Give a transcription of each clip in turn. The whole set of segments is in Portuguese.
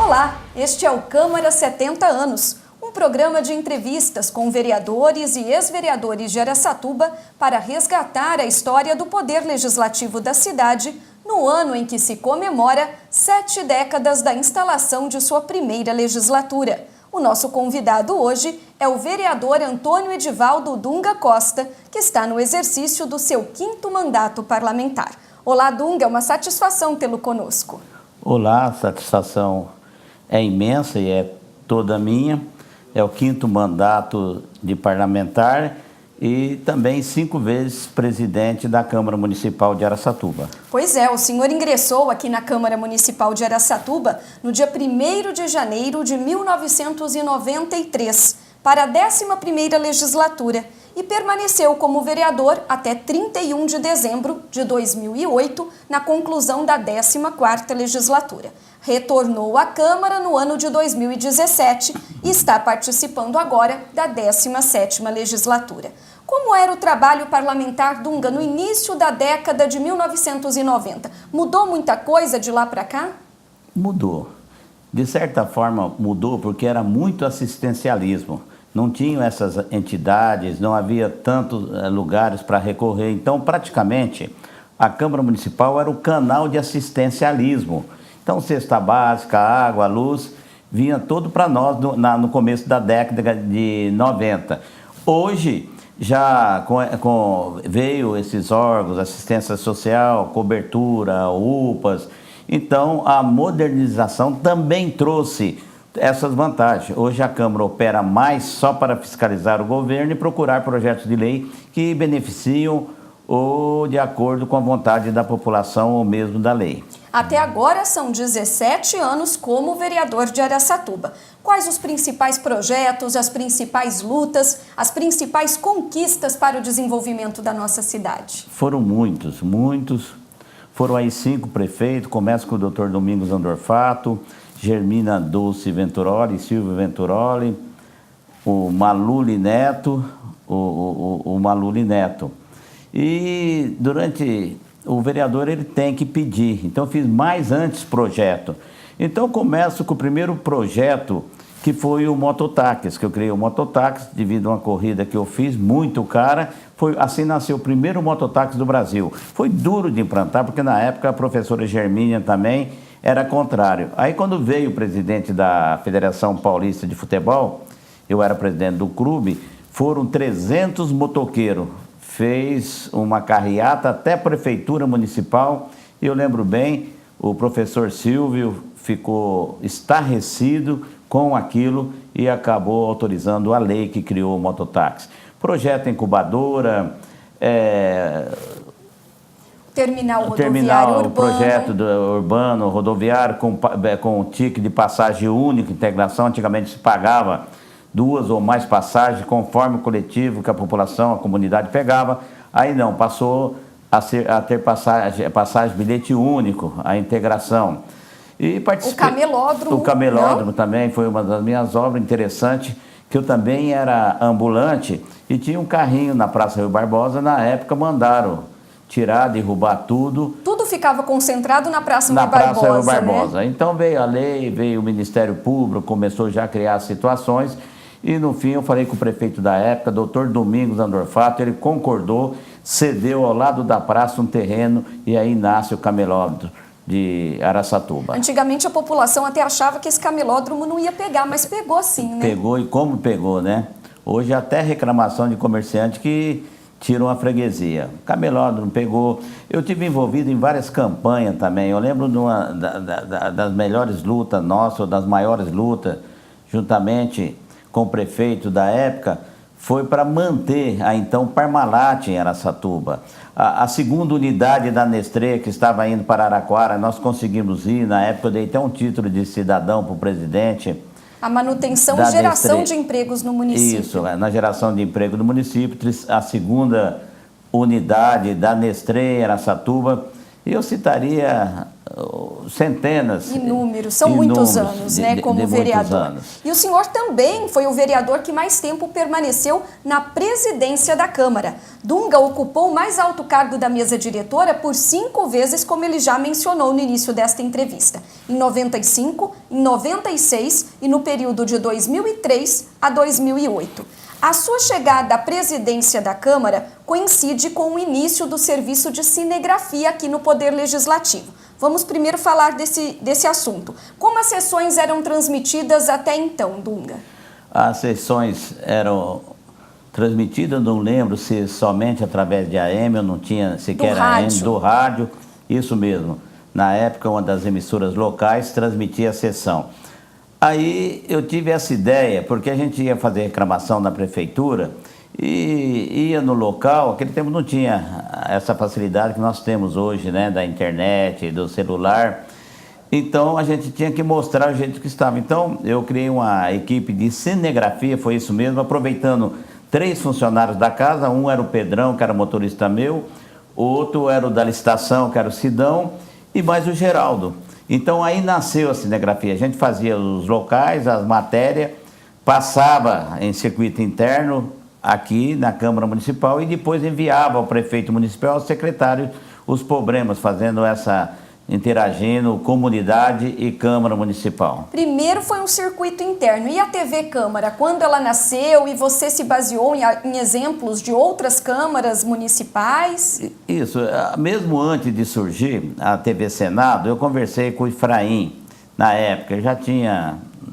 Olá, este é o Câmara 70 Anos, um programa de entrevistas com vereadores e ex-vereadores de Araçatuba para resgatar a história do poder legislativo da cidade no ano em que se comemora 7 décadas da instalação de sua primeira legislatura. O nosso convidado hoje é o vereador Antônio Edivaldo Dunga Costa, que está no exercício do seu 5º mandato parlamentar. Olá, Dunga, é uma satisfação tê-lo conosco. Olá, a satisfação é imensa e é toda minha. É o 5º mandato de parlamentar e também 5 vezes presidente da Câmara Municipal de Araçatuba. Pois é, o senhor ingressou aqui na Câmara Municipal de Araçatuba no dia 1º de janeiro de 1993, para a 11ª legislatura, e permaneceu como vereador até 31 de dezembro de 2008, na conclusão da 14ª legislatura. Retornou à Câmara no ano de 2017 e está participando agora da 17ª legislatura. Como era o trabalho parlamentar, Dunga, no início da década de 1990? Mudou muita coisa de lá para cá? Mudou. De certa forma mudou porque era muito assistencialismo. Não tinham essas entidades, não havia tantos lugares para recorrer. Então, praticamente, a Câmara Municipal era o canal de assistencialismo. Então, cesta básica, água, luz, vinha todo para nós no começo da década de 90. Hoje, já veio esses órgãos, assistência social, cobertura, UPAs. Então, a modernização também trouxe essas vantagens. Hoje a Câmara opera mais só para fiscalizar o governo e procurar projetos de lei que beneficiam ou de acordo com a vontade da população ou mesmo da lei. Até agora são 17 anos como vereador de Araçatuba. Quais os principais projetos, as principais lutas, as principais conquistas para o desenvolvimento da nossa cidade? Foram muitos. Foram aí 5 prefeitos, começa com o Dr. Domingos Andorfato, Germina Dulce Venturoli, Silvio Venturoli, o Maluli Neto, o Maluli Neto. E durante o vereador ele tem que pedir, então eu fiz mais antes projeto. Então começo com o primeiro projeto, que foi o mototáxi, que eu criei o mototáxi devido a uma corrida que eu fiz, muito cara. Assim nasceu o primeiro mototáxi do Brasil. Foi duro de implantar, porque na época a professora Germínia também era contrário. Aí quando veio o presidente da Federação Paulista de Futebol, eu era presidente do clube, foram 300 motoqueiros. Fez uma carreata até a prefeitura municipal, e eu lembro bem, o professor Silvio ficou estarrecido com aquilo e acabou autorizando a lei que criou o mototáxi. Projeto incubadora, terminal rodoviário urbano. Projeto urbano, rodoviário com tique de passagem única, integração. Antigamente se pagava 2 ou mais passagens, conforme o coletivo que a população, a comunidade pegava. Aí não, passou a ter passagem bilhete único, a integração. E participei. O camelódromo não? Também foi uma das minhas obras interessantes, que eu também era ambulante e tinha um carrinho na Praça Rio Barbosa. Na época mandaram tirar, derrubar tudo. Tudo ficava concentrado na Praça Rio Barbosa, né? Então veio a lei, veio o Ministério Público, começou já a criar situações. E no fim eu falei com o prefeito da época, Dr. Domingos Andorfato, ele concordou, cedeu ao lado da praça um terreno e aí nasce o camelódromo de Araçatuba. Antigamente a população até achava que esse camelódromo não ia pegar, mas pegou sim, né? Pegou, e como pegou, né? Hoje até reclamação de comerciante que tiram a freguesia. O camelódromo pegou. Eu tive envolvido em várias campanhas também. Eu lembro das melhores lutas nossas, ou das maiores lutas, juntamente com o prefeito da época, foi para manter a então Parmalat em Araçatuba. A segunda unidade da Nestlé, que estava indo para Araraquara, nós conseguimos ir. Na época eu dei até um título de cidadão para o presidente. A manutenção e geração de empregos no município. Isso, na geração de emprego no município. A segunda unidade da Nestlé em Araçatuba. Eu citaria centenas. Inúmeros, são muitos anos, né, como vereador. E o senhor também foi o vereador que mais tempo permaneceu na presidência da Câmara. Dunga ocupou o mais alto cargo da mesa diretora por 5 vezes, como ele já mencionou no início desta entrevista. Em 95, em 96 e no período de 2003 a 2008. A sua chegada à presidência da Câmara coincide com o início do serviço de cinegrafia aqui no Poder Legislativo. Vamos primeiro falar desse assunto. Como as sessões eram transmitidas até então, Dunga? As sessões eram transmitidas, não lembro se somente através de AM, eu não tinha sequer AM, do rádio, isso mesmo. Na época, uma das emissoras locais transmitia a sessão. Aí eu tive essa ideia, porque a gente ia fazer reclamação na prefeitura e ia no local. Aquele tempo não tinha essa facilidade que nós temos hoje, né, da internet, do celular. Então a gente tinha que mostrar o jeito que estava. Então eu criei uma equipe de cinegrafia, foi isso mesmo, aproveitando 3 funcionários da casa. Um era o Pedrão, que era motorista meu, o outro era o da licitação, que era o Sidão, e mais o Geraldo. Então aí nasceu a cinegrafia. A gente fazia os locais, as matérias, passava em circuito interno aqui na Câmara Municipal e depois enviava ao prefeito municipal, ao secretário, os problemas, fazendo essa, interagindo comunidade e Câmara Municipal. Primeiro foi um circuito interno. E a TV Câmara, quando ela nasceu e você se baseou em exemplos de outras câmaras municipais? Isso. Mesmo antes de surgir a TV Senado, eu conversei com o Efraim, na época.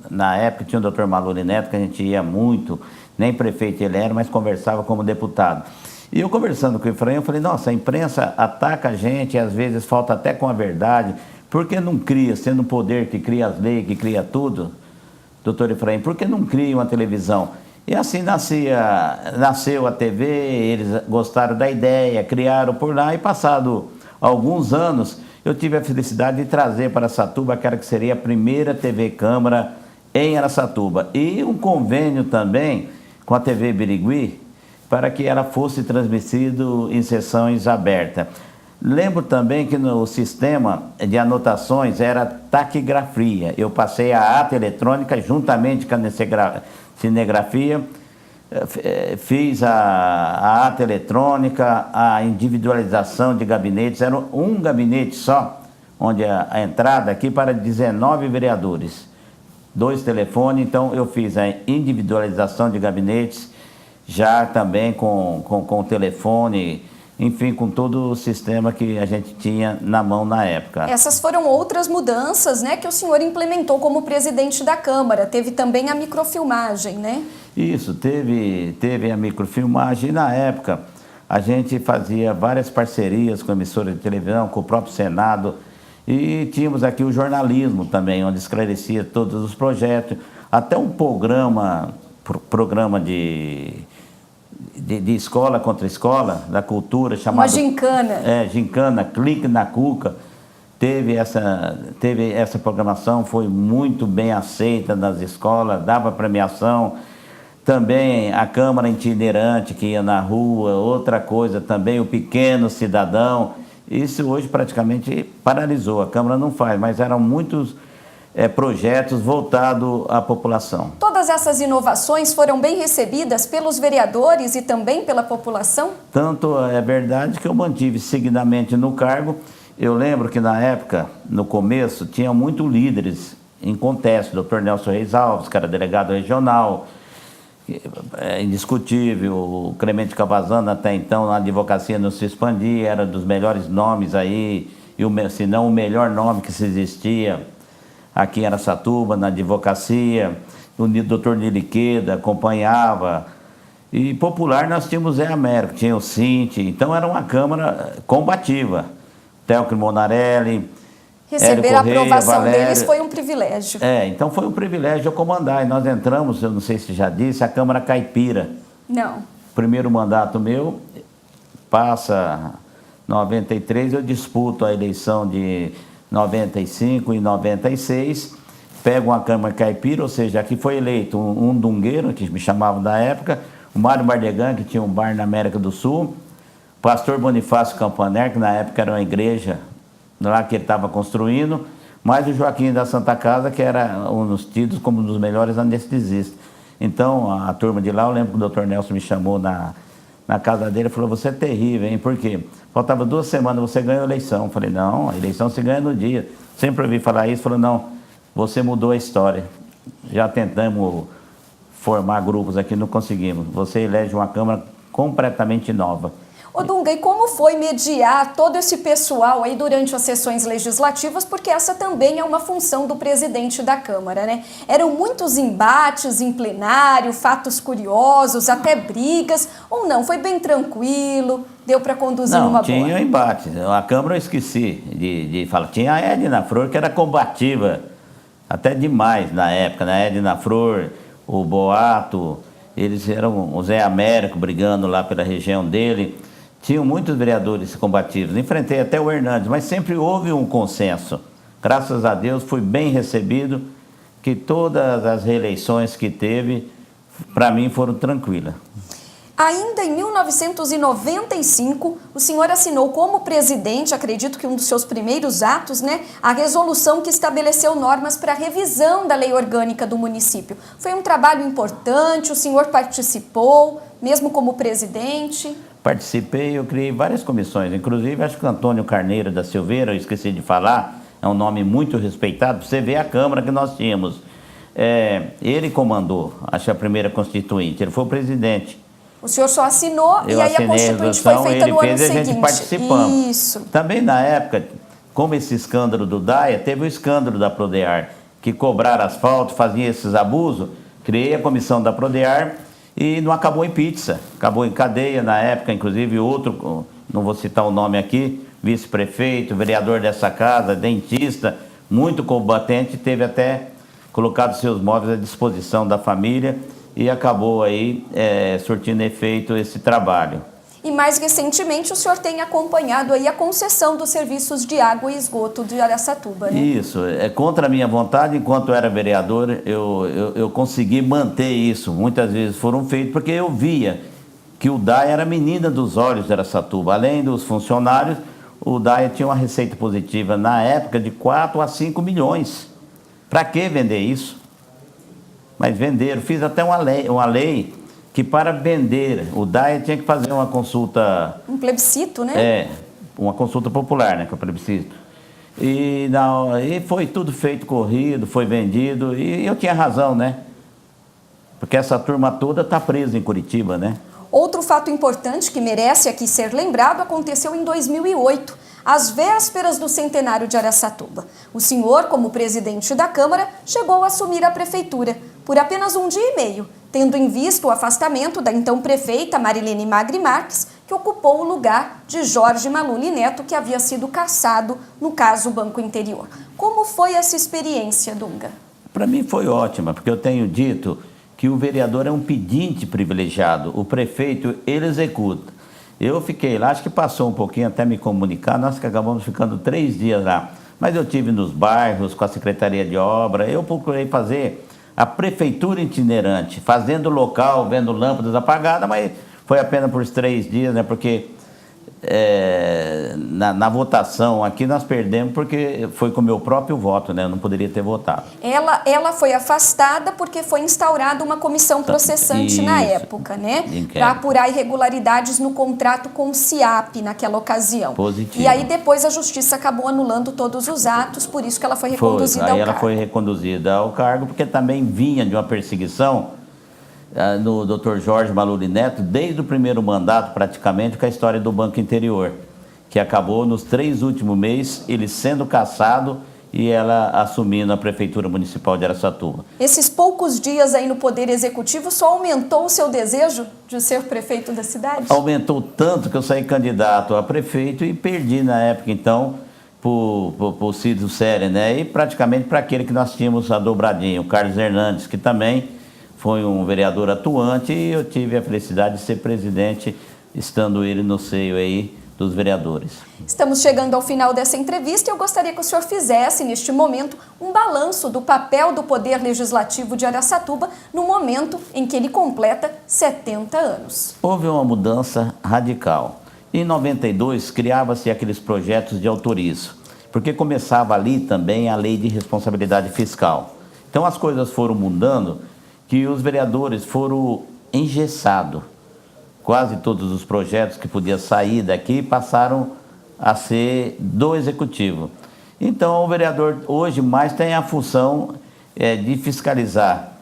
Na época tinha o Dr. Maluli Neto, que a gente ia muito, nem prefeito ele era, mas conversava como deputado. E eu conversando com o Efraim, eu falei, nossa, a imprensa ataca a gente, e às vezes falta até com a verdade. Por que não cria, sendo o poder que cria as leis, que cria tudo, doutor Efraim, por que não cria uma televisão? E assim nasceu a TV, eles gostaram da ideia, criaram por lá, e passado alguns anos, eu tive a felicidade de trazer para Araçatuba aquela que seria a primeira TV Câmara em Araçatuba. E um convênio também com a TV Birigui, para que ela fosse transmitido em sessões abertas. Lembro também que no sistema de anotações era taquigrafia. Eu passei a ata eletrônica juntamente com a cinegrafia, fiz a ata eletrônica, a individualização de gabinetes. Era um gabinete só, onde a entrada aqui para 19 vereadores. 2 telefones, então eu fiz a individualização de gabinetes, já também com o telefone, enfim, com todo o sistema que a gente tinha na mão na época. Essas foram outras mudanças, né, que o senhor implementou como presidente da Câmara. Teve também a microfilmagem, né? Isso, teve a microfilmagem. E na época a gente fazia várias parcerias com emissoras de televisão, com o próprio Senado, e tínhamos aqui o jornalismo também, onde esclarecia todos os projetos, até um programa de escola contra escola, da cultura, chamado... Uma gincana. Gincana, Clique na Cuca. Teve essa programação, foi muito bem aceita nas escolas, dava premiação. Também a Câmara Itinerante, que ia na rua, outra coisa também, o Pequeno Cidadão. Isso hoje praticamente paralisou, a Câmara não faz, mas eram muitos projetos voltados à população. Todas essas inovações foram bem recebidas pelos vereadores e também pela população? Tanto é verdade que eu mantive seguidamente no cargo. Eu lembro que na época, no começo, tinha muitos líderes em contexto. Dr. Nelson Reis Alves, que era delegado regional, indiscutível. O Clemente Cavazana, até então, na advocacia não se expandia, era dos melhores nomes aí, se não o melhor nome que se existia aqui em Araçatuba, na advocacia. O Dr. Niliqueda acompanhava. E popular nós tínhamos Zé Américo, tinha o Cinti, então era uma Câmara combativa. Telco Monarelli, receber a aprovação Valério, deles foi um privilégio. Então foi um privilégio eu comandar. E nós entramos, eu não sei se já disse, a Câmara Caipira. Não. Primeiro mandato meu, passa 93, eu disputo a eleição de 95 e 96, pego uma Câmara Caipira, ou seja, aqui foi eleito um dungueiro, que me chamavam da época, o Mário Bardegan, que tinha um bar na América do Sul, pastor Bonifácio Campaner, que na época era uma igreja lá que ele estava construindo, mais o Joaquim da Santa Casa, que era um dos tidos como um dos melhores anestesistas. Então, a turma de lá, eu lembro que o Dr. Nelson me chamou na casa dele e falou: você é terrível, hein? Por quê? Faltava 2 semanas, você ganhou a eleição. Eu falei: não, a eleição se ganha no dia. Sempre ouvi falar isso, falou: não, você mudou a história. Já tentamos formar grupos aqui, não conseguimos. Você elege uma Câmara completamente nova. Ô Dunga, e como foi mediar todo esse pessoal aí durante as sessões legislativas? Porque essa também é uma função do presidente da Câmara, né? Eram muitos embates em plenário, fatos curiosos, até brigas, ou não? Foi bem tranquilo, deu para conduzir numa boa? Não, tinha embate. A Câmara eu esqueci de falar. Tinha a Edna Flor, que era combativa, até demais na época, né? A Edna Flor, o Boato, eles eram o Zé Américo brigando lá pela região dele. Tinham muitos vereadores combativos, enfrentei até o Hernandes, mas sempre houve um consenso. Graças a Deus fui bem recebido, que todas as reeleições que teve, para mim, foram tranquilas. Ainda em 1995, o senhor assinou como presidente, acredito que um dos seus primeiros atos, né, a resolução que estabeleceu normas para a revisão da lei orgânica do município. Foi um trabalho importante, o senhor participou, mesmo como presidente? Participei, eu criei várias comissões, inclusive acho que o Antônio Carneiro da Silveira, eu esqueci de falar, é um nome muito respeitado, você vê a Câmara que nós tínhamos. Ele comandou, acho que a primeira Constituinte, ele foi o presidente. O senhor só assinou e aí a Constituinte foi feita no ano seguinte. A gente participamos. Isso. Também na época, como esse escândalo do DAIA, teve o escândalo da Prodear, que cobraram asfalto, faziam esses abusos, criei a comissão da Prodear e não acabou em pizza, acabou em cadeia na época, inclusive outro, não vou citar o nome aqui, vice-prefeito, vereador dessa casa, dentista, muito combatente, teve até colocado seus móveis à disposição da família e acabou aí surtindo efeito esse trabalho. E mais recentemente o senhor tem acompanhado aí a concessão dos serviços de água e esgoto de Araçatuba, né? Isso, contra a minha vontade, enquanto eu era vereador, eu consegui manter isso. Muitas vezes foram feitos porque eu via que o DAIA era a menina dos olhos de Araçatuba. Além dos funcionários, o DAIA tinha uma receita positiva na época de 4 a 5 milhões. Para que vender isso? Mas venderam, fiz até uma lei que para vender o DAIA tinha que fazer uma consulta... Um plebiscito, né? Uma consulta popular, né, que é o plebiscito. E foi tudo feito corrido, foi vendido, e eu tinha razão, né? Porque essa turma toda está presa em Curitiba, né? Outro fato importante que merece aqui ser lembrado aconteceu em 2008, às vésperas do centenário de Araçatuba. O senhor, como presidente da Câmara, chegou a assumir a prefeitura por apenas 1 dia e meio, tendo em vista o afastamento da então prefeita Marilene Magri Marques, que ocupou o lugar de Jorge Maluli Neto, que havia sido cassado no caso Banco Interior. Como foi essa experiência, Dunga? Para mim foi ótima, porque eu tenho dito que o vereador é um pedinte privilegiado, o prefeito ele executa. Eu fiquei lá, acho que passou um pouquinho até me comunicar, nós que acabamos ficando 3 dias lá. Mas eu tive nos bairros, com a Secretaria de Obra, eu procurei fazer a prefeitura itinerante, fazendo local, vendo lâmpadas apagadas, mas foi apenas por 3 dias, né? Porque na votação aqui nós perdemos porque foi com o meu próprio voto, né? Eu não poderia ter votado. Ela foi afastada porque foi instaurada uma comissão processante na época, né? Para apurar irregularidades no contrato com o CIAP naquela ocasião. Positivo. E aí depois a justiça acabou anulando todos os atos, por isso que ela foi reconduzida ao cargo. Aí ela foi reconduzida ao cargo porque também vinha de uma perseguição no Dr. Jorge Maluli Neto, desde o primeiro mandato praticamente, com a história do Banco Interior, que acabou nos 3 últimos meses, ele sendo cassado e ela assumindo a Prefeitura Municipal de Araçatuba. Esses poucos dias aí no Poder Executivo só aumentou o seu desejo de ser prefeito da cidade? Aumentou tanto que eu saí candidato a prefeito e perdi na época, então, por Cídio Séria, né? E praticamente para aquele que nós tínhamos a dobradinha, o Carlos Hernandes, que também foi um vereador atuante e eu tive a felicidade de ser presidente, estando ele no seio aí dos vereadores. Estamos chegando ao final dessa entrevista e eu gostaria que o senhor fizesse, neste momento, um balanço do papel do Poder Legislativo de Araçatuba no momento em que ele completa 70 anos. Houve uma mudança radical. Em 92, criava-se aqueles projetos de autorizo. porque começava ali também a lei de responsabilidade fiscal. Então as coisas foram mudando, que os vereadores foram engessados. Quase todos os projetos que podiam sair daqui passaram a ser do executivo. Então o vereador hoje mais tem a função de fiscalizar,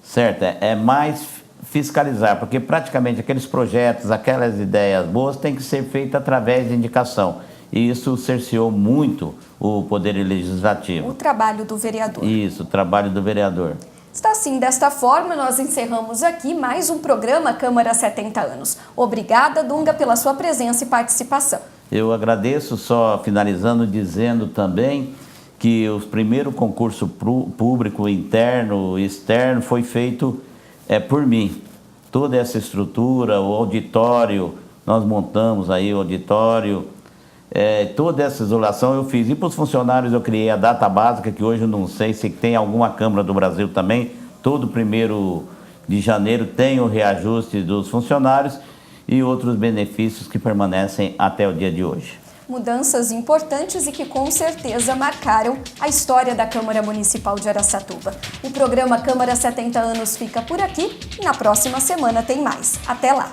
certo? É mais fiscalizar, porque praticamente aqueles projetos, aquelas ideias boas têm que ser feitas através de indicação. E isso cerceou muito o Poder Legislativo. O trabalho do vereador. Isso, o trabalho do vereador. Está assim, desta forma, nós encerramos aqui mais um programa Câmara 70 anos. Obrigada, Dunga, pela sua presença e participação. Eu agradeço, só finalizando, dizendo também que o primeiro concurso público interno e externo foi feito por mim. Toda essa estrutura, o auditório, nós montamos aí o auditório, toda essa isolação eu fiz. E para os funcionários eu criei a data básica, que hoje eu não sei se tem alguma Câmara do Brasil também. Todo 1º de janeiro tem o reajuste dos funcionários e outros benefícios que permanecem até o dia de hoje. Mudanças importantes e que com certeza marcaram a história da Câmara Municipal de Araçatuba. O programa Câmara 70 anos fica por aqui e na próxima semana tem mais. Até lá!